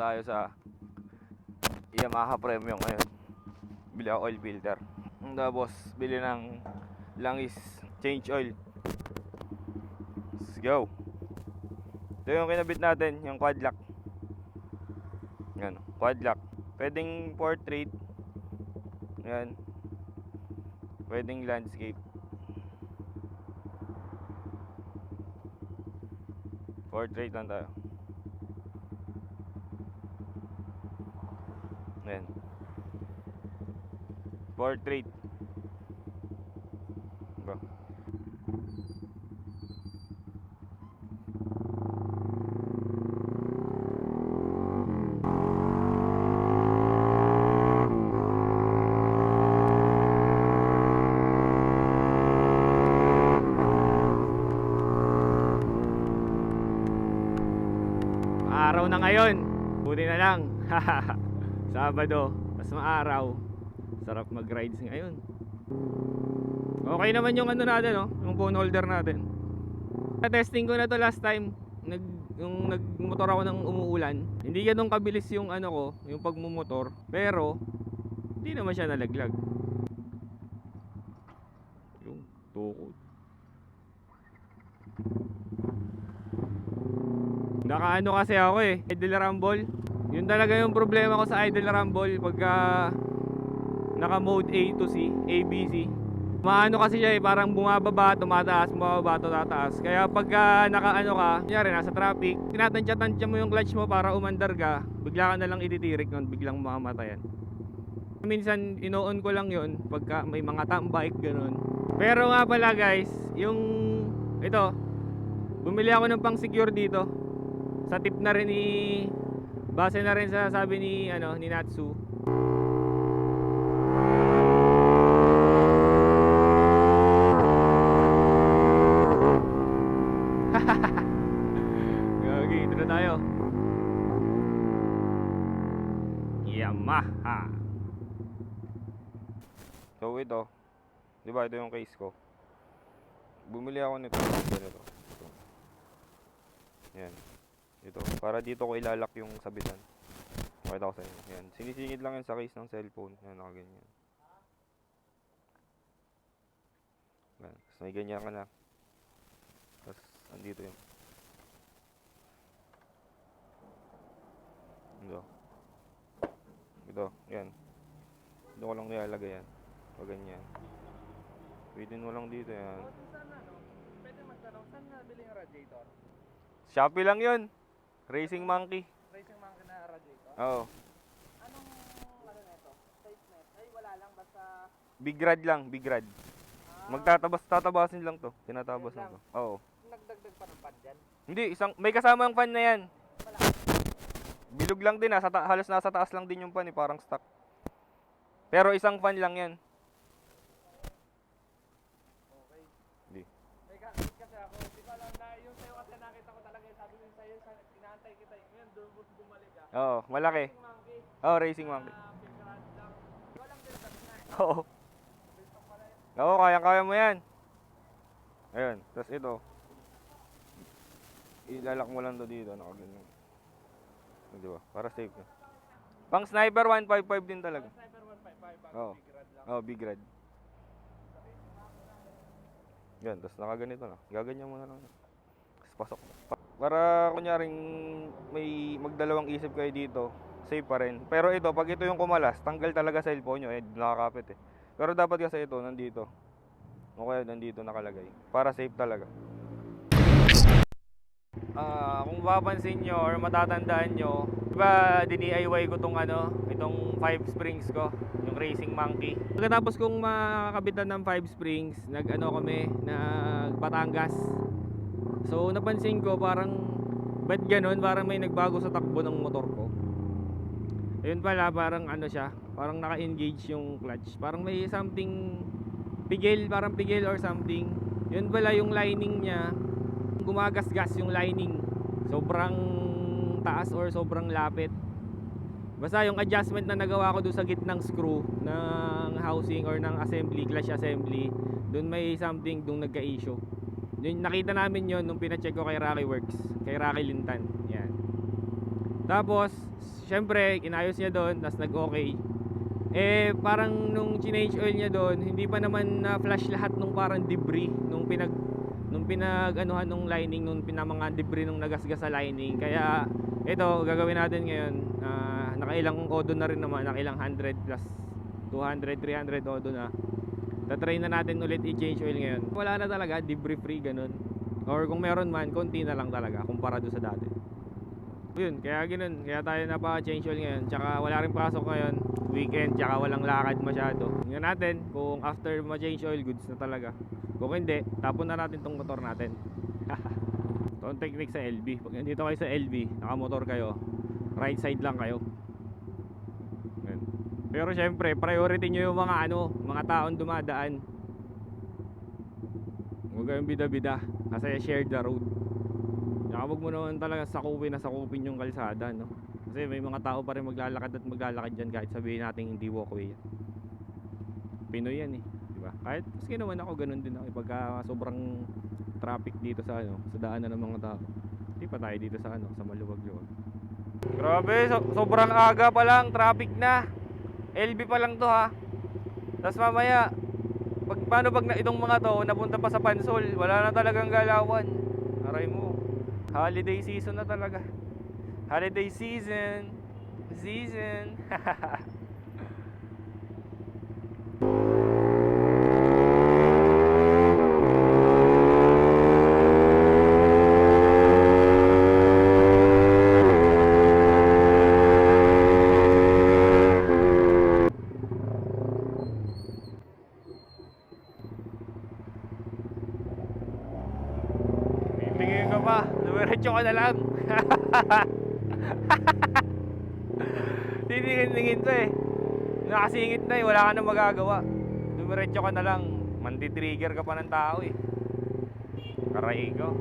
tayo sa Yamaha Premium ngayon. Bili ako oil filter. Tapos bili ng langis, change oil. Let's go. Ito yung kinabit natin, yung quad lock. Yan, quad lock. Pwedeng portrait. Yan. Pwedeng landscape. Portrait lang tayo. Yan. Portrait. Ba. Araw na ngayon. Buti na lang. Sabado, mas maaraw. Sarap mag-rides ngayon. Okay naman yung ano natin, no? Yung phone holder natin. Testing ko na to last time. Yung nagmotor ako ng umuulan. Hindi ganun kabilis yung ano ko, yung pagmumotor. Pero hindi naman siya nalaglag. Yung tukod. Nakaano kasi ako idle rumble. Yun talaga yung problema ko sa idle rumble pagka naka mode A to C, A, B, C. Maano kasi siya parang bumababa, tumataas, bumababa, tumataas. Kaya pagka nakaano ka, kunyari nasa traffic, tinatansya-tansya mo yung clutch mo para umandar ka, bigla ka na lang ititirik nun, biglang mamamatayan. Minsan ino-on ko lang yun pagka may mga tambike ganun. Pero nga pala guys, yung ito, bumili ako ng pang secure dito. Sa tip na rin ni base na rin sa sabi ni ni Natsu. Okay, ito na tayo. Yamaha. So ito, di ba ito yung case ko. Bumili ako nito. Ito. Yan. Ito, para dito ko ilalak yung sabitan. Pakita ko sa inyo. Yan, sinisingit lang yan sa case ng cellphone. Yan, nakaganyan. Yan, tapos may ganyan ka na. Tapos, andito yun. Ito, yan. Dito ko lang nilalagay yan. Pag ganyan. Pwede mo lang dito yan. Pwede magtanong, saan nabili yung radiator? Shopee lang yun. Racing Monkey. Racing Monkey na radiator? Oo. Anong ano neto? Safe net? Ay wala lang, basta Big rad lang, big rad. Tatabasin lang to. Tinatabas lang to. Oo. nagdagdag pa ng pan dyan? Hindi, may kasama yung fan na yan. Wala. Bilog lang din, halos nasa taas lang din yung fan parang stock. Pero isang fan lang yan. Okay. Hindi. Kasi ako, di ko alam na yung sa'yo kasi nakita ko talaga sabi ko sa'yo, inaantay kita yun, doon bumalik ka. Oo, malaki. Racing Monkey. Oo, Racing Monkey. Picturean lang. Walang bilog na. Oo. Bilog pala yun. Oo, kaya mo yan. Ayun, tapos ito. Ilalak mo lang to dito, nakaganyan. Di ba? Para safe na. Pang sniper 155 din talaga. Sniper 155, Oo. big rad lang. Oo, big red. Yan, tapos nakaganito na. Gaganyan mo na lang. Tapos pasok. Para kunyaring may magdalawang isip kayo dito, safe pa rin. Pero ito, pag ito yung kumalas, tanggal talaga cellphone nyo, nakakapit Pero dapat kasi ito, nandito. O kaya nandito nakalagay. Para safe talaga. Kung mapapansin nyo or matatandaan nyo, diba DIY ko itong 5 springs ko, yung Racing Monkey. Pagkatapos kong makakabitan ng 5 springs, nag-Batangas. So napansin ko parang ba't ganun, parang may nagbago sa takbo ng motor ko. Ayun pala, parang parang naka-engage yung clutch. Parang may something parang pigil or something. Yun pala yung lining niya, gumagasgas yung lining. Sobrang taas or sobrang lapit. Basta yung adjustment na nagawa ko doon sa gitnang screw ng housing or ng assembly, clutch assembly, doon may something doon nagka-issue. Nakita namin yon nung pina-check ko kay Rocky Works, kay Rocky Lintan. Yan. Tapos, syempre, inayos niya doon, tapos nag-okay. Eh, parang nung change oil niya doon, hindi pa naman na-flash lahat nung parang debris, nung pinag-anuhan nung lining, nung mga debris nung nagasgas sa lining. Kaya, ito, gagawin natin ngayon, nakailang odo na rin naman, nakailang 100 plus 200, 300 odo na. Tatry na natin ulit i-change oil ngayon. Wala na talaga, debris free, ganun. Or kung meron man, konti na lang talaga, kumpara doon sa dati. Yun, kaya ganun, kaya tayo napa-change oil ngayon. Tsaka wala rin pasok ngayon, weekend, tsaka walang lakad masyado. Tingnan natin kung after ma-change oil, goods na talaga. Kung hindi, tapon na natin tong motor natin. Ito ang technique sa LB. Pag nandito kayo sa LB, nakamotor kayo, right side lang kayo. Yan. Pero syempre, priority nyo yung mga taon dumadaan. Huwag kayong bida-bida, kasi share the road. Tsaka huwag mo naman talaga sakupin yung kalsada, no? Kasi may mga tao pa rin maglalakad dyan kahit sabihin natin hindi walkway yan. Pinoy yan eh, di ba? Kahit maski naman ako ganun din ako pagka sobrang traffic dito sa sa daanan ng mga tao. Hindi pa tayo dito sa sa maluwag-luwag. Grabe, sobrang aga pa lang, traffic na. LB pa lang to ha. Tapos mamaya, paano pag itong mga to napunta pa sa Pansol, wala na talagang galawan. Aray mo. Holiday season na talaga. Holiday season. Tingin ko pa, dumiretso ka na lang. Titingin to eh. Nakasingit na eh, wala ka nang magagawa. Dumiretso ka na lang, mandi-trigger ka pa ng tao eh. Karay ko.